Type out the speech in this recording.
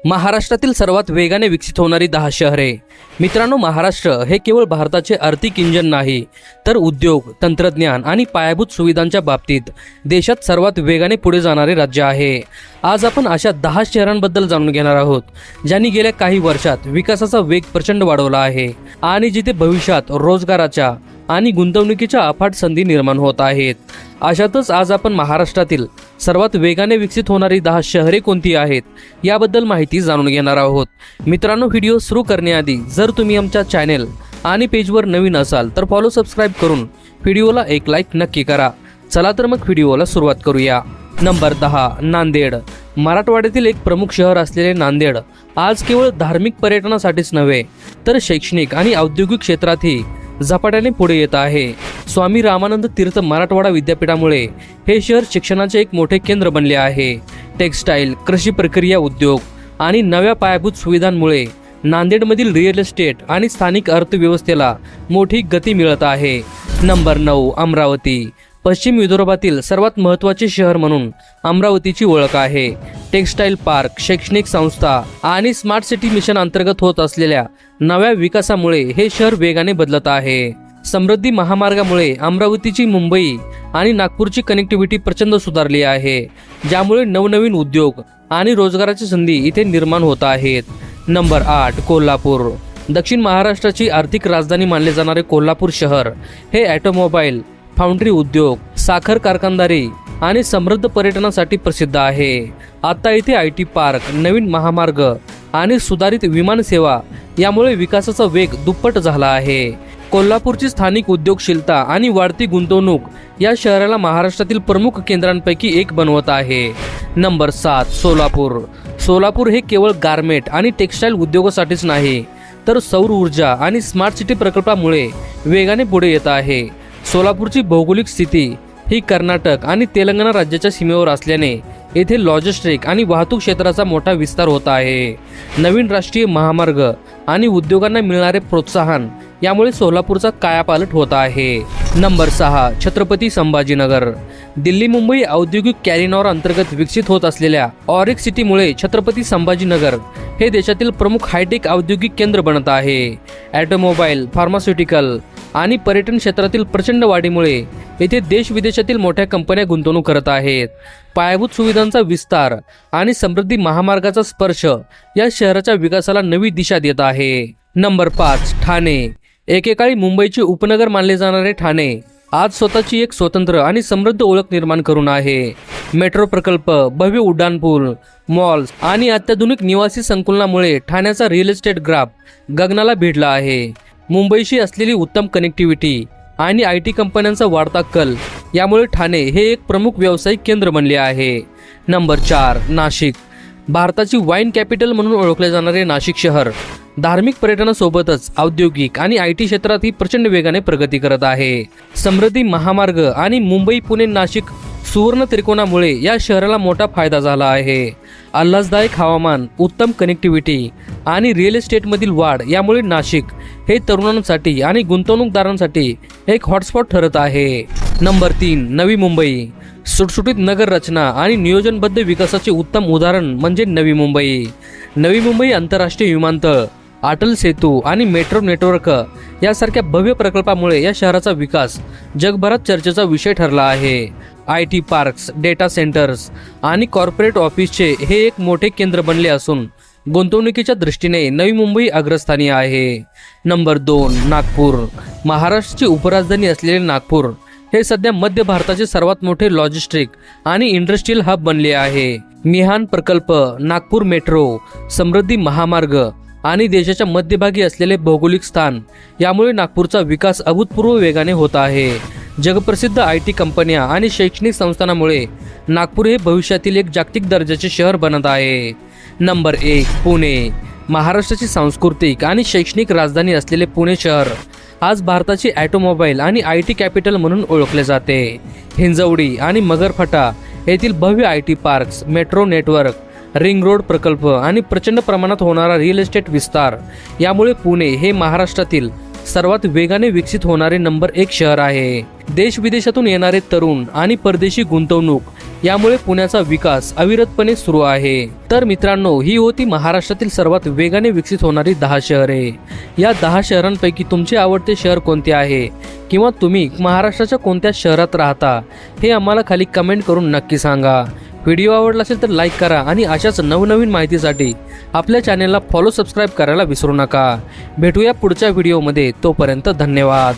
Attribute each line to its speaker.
Speaker 1: महाराष्ट्रातील सर्वात वेगाने विकसित होणारी 10 शहरे। मित्रांनो, महाराष्ट्र हे केवळ भारताचे आर्थिक इंजिन नाही, तर उद्योग, तंत्रज्ञान आणि पायाभूत सुविधांच्या बाबतीत देशात सर्वात वेगाने पुढे जाणारे राज्य आहे। आज आपण अशा 10 शहरांबद्दल जाणून घेणार आहोत, ज्यांनी गेल्या काही वर्षात विकासाचा वेग प्रचंड वाढवला आहे आणि जिथे भविष्यात रोजगाराच्या आणि गुंतवणुकीच्या अफाट संधी निर्माण होत आहेत। अशातच आज आपण महाराष्ट्रातील सर्वात वेगाने विकसित होणारी 10 शहरे कोणती आहेत याबद्दल माहिती जाणून घेणार आहोत। मित्रांनो, व्हिडिओ सुरू करण्याआधी जर तुम्ही आमच्या चॅनल आणि पेजवर नवीन असाल तर फॉलो सबस्क्राईब करून व्हिडिओला एक लाईक नक्की करा। चला तर मग व्हिडिओला सुरुवात करूया। नंबर 10, नांदेड। मराठवाड्यातील एक प्रमुख शहर असलेले नांदेड आज केवळ धार्मिक पर्यटनासाठीच नव्हे, तर शैक्षणिक आणि औद्योगिक क्षेत्रातही झपाट्याने पुढे येत आहे। स्वामी रामानंद तीर्थ मराठवाडा विद्यापीठामुळे हे शहर शिक्षणाचे एक मोठे केंद्र बनले आहे। टेक्स्टाईल, कृषी प्रक्रिया उद्योग आणि नव्या पायाभूत सुविधांमुळे नांदेडमधील रिअल इस्टेट आणि स्थानिक अर्थव्यवस्थेला मोठी गती मिळत आहे। नंबर 9, अमरावती। पश्चिम विदर्भातील सर्वात महत्त्वाचे शहर म्हणून अमरावतीची ओळख आहे। टेक्स्टाईल पार्क, शैक्षणिक संस्था आणि स्मार्ट सिटी मिशन अंतर्गत होत असलेल्या नव्या विकासामुळे हे शहर वेगाने बदलत आहे। समृद्धी महामार्गामुळे अमरावतीची मुंबई आणि नागपूरची कनेक्टिव्हिटी प्रचंड सुधारली आहे, ज्यामुळे नवनवीन उद्योग आणि रोजगाराची संधी इथे निर्माण होत आहेत। नंबर 8, कोल्हापूर। दक्षिण महाराष्ट्राची आर्थिक राजधानी मानले जाणारे कोल्हापूर शहर हे ऑटोमोबाईल, फाउंड्री उद्योग, साखर कारखानदारी आणि समृद्ध पर्यटनासाठी प्रसिद्ध आहे। आता इथे IT पार्क, नवीन महामार्ग आणि सुधारित विमान सेवा यामुळे विकासाचा वेग दुप्पट झाला आहे। कोल्हापूरची स्थानिक उद्योगशीलता आणि वाढती गुंतवणूक या शहराला महाराष्ट्रातील प्रमुख केंद्रांपैकी एक बनवत आहे। नंबर 7, सोलापूर। सोलापूर हे केवळ गारमेंट आणि टेक्स्टाईल उद्योगासाठीच नाही, तर सौर ऊर्जा आणि स्मार्ट सिटी प्रकल्पामुळे वेगाने पुढे येत आहे। सोलापूरची भौगोलिक स्थिती ही कर्नाटक आणि तेलंगणा राज्याच्या सीमेवर असल्याने येथे लॉजिस्टिक आणि वाहतूक क्षेत्राचा मोठा विस्तार होत आहे। नवीन राष्ट्रीय महामार्ग आणि उद्योगांना मिळणारे प्रोत्साहन यामुळे सोलापूरचा कायापालट होत आहे। नंबर 6, छत्रपती संभाजीनगर। दिल्ली मुंबई औद्योगिक कॉरिडॉर अंतर्गत विकसित होत असलेल्या ऑरिक सिटीमुळे छत्रपती संभाजीनगर हे देशातील प्रमुख हायटेक औद्योगिक केंद्र बनत आहे। ऑटोमोबाईल, फार्मास्युटिकल आणि पर्यटन क्षेत्रातील प्रचंड वाढीमुळे येथे देश विदेशातील मोठ्या कंपन्या गुंतवणूक करत आहेत। पायाभूत सुविधांचा विस्तार आणि समृद्धी महामार्गाचा स्पर्श या शहराच्या विकासाला नवी दिशा देत आहे। नंबर 5, ठाणे। एकेकाळी मुंबईचे उपनगर मानले जाणारे ठाणे आज स्वतःची एक स्वतंत्र आणि समृद्ध ओळख निर्माण करून आहे। मेट्रो प्रकल्प, भव्य उड्डाणपूल, मॉल्स आणि अत्याधुनिक निवासी संकुलनामुळे ठाण्याचा रिअल इस्टेट ग्राफ गगनाला भिडला आहे। मुंबईशी असलेली उत्तम कनेक्टिव्हिटी आणि IT कंपन्यांचा वाढता कल यामुळे ठाणे हे एक प्रमुख व्यावसायिक केंद्र बनले आहे। नंबर 4, नाशिक। भारताची वाईन कॅपिटल म्हणून ओळखले जाणारे नाशिक शहर धार्मिक पर्यटनासोबतच औद्योगिक आणि IT क्षेत्रातही प्रचंड वेगाने प्रगती करत आहे। समृद्धी महामार्ग आणि मुंबई पुणे नाशिक सुवर्ण त्रिकोणामुळे या शहराला मोठा फायदा झाला आहे। आल्हाददायक हवामान, उत्तम कनेक्टिव्हिटी आणि रिअल इस्टेटमधील वाढ यामुळे नाशिक हे तरुणांसाठी आणि गुंतवणूकदारांसाठी एक हॉटस्पॉट ठरत आहे। नंबर 3, नवी मुंबई। सुटसुटीत नगर रचना आणि नियोजनबद्ध विकासाचे उत्तम उदाहरण म्हणजे नवी मुंबई। नवी मुंबई आंतरराष्ट्रीय विमानतळ, अटल सेतू आणि मेट्रो नेटवर्क यासारख्या भव्य प्रकल्पामुळे या शहराचा विकास जगभरात चर्चेचा विषय ठरला आहे। IT पार्क्स, डेटा सेंटर्स आणि कॉर्पोरेट ऑफिसचे हे एक मोठे केंद्र बनले असून गुंतवणुकीच्या दृष्टीने नवी मुंबई अग्रस्थानी आहे। नंबर 2, नागपूर। महाराष्ट्राची उपराजधानी असलेले नागपूर हे सध्या मध्य भारताचे सर्वात मोठे लॉजिस्टिक आणि इंडस्ट्रियल हब बनले आहे। मिहान प्रकल्प, नागपूर मेट्रो, समृद्धी महामार्ग आणि देशाच्या मध्यभागी असलेले भौगोलिक स्थान यामुळे नागपूरचा विकास अभूतपूर्व वेगाने होत आहे। जगप्रसिद्ध IT कंपन्या आणि शैक्षणिक संस्थांमुळे नागपूर हे भविष्यातील एक जागतिक दर्जाचे शहर बनत आहे। नंबर 1, पुणे। महाराष्ट्राची सांस्कृतिक आणि शैक्षणिक राजधानी असलेले पुणे शहर आज भारताची ऑटोमोबाईल आणि IT कॅपिटल म्हणून ओळखले जाते। हिंजवडी आणि मगरफटा येथील भव्य IT parks, metro network, ring road प्रकल्प आणि प्रचंड प्रमाणात होणारा रिअल इस्टेट विस्तार यामुळे पुणे हे महाराष्ट्रातील सर्वात वेगाने विकसित होणारे नंबर 1 शहर आहे। देश विदेशातून येणारे तरुण आणि परदेशी गुंतवणूक यामुळे पुण्याचा विकास अविरतपणे सुरू आहे। तर मित्रांनो, ही होती महाराष्ट्रातील सर्वात वेगाने विकसित होणारी 10 शहरे। या 10 शहरांपैकी तुमचे आवडते शहर कोणते आहे किंवा तुम्ही महाराष्ट्राच्या कोणत्या शहरात राहता हे आम्हाला खाली कमेंट करून नक्की सांगा। व्हिडिओ आवडला असेल तर लाईक करा आणि अशाच नवनवीन माहितीसाठी आपल्या चॅनेलला सबस्क्राईब करायला विसरू नका। भेटूया पुढच्या व्हिडिओमध्ये, तोपर्यंत धन्यवाद।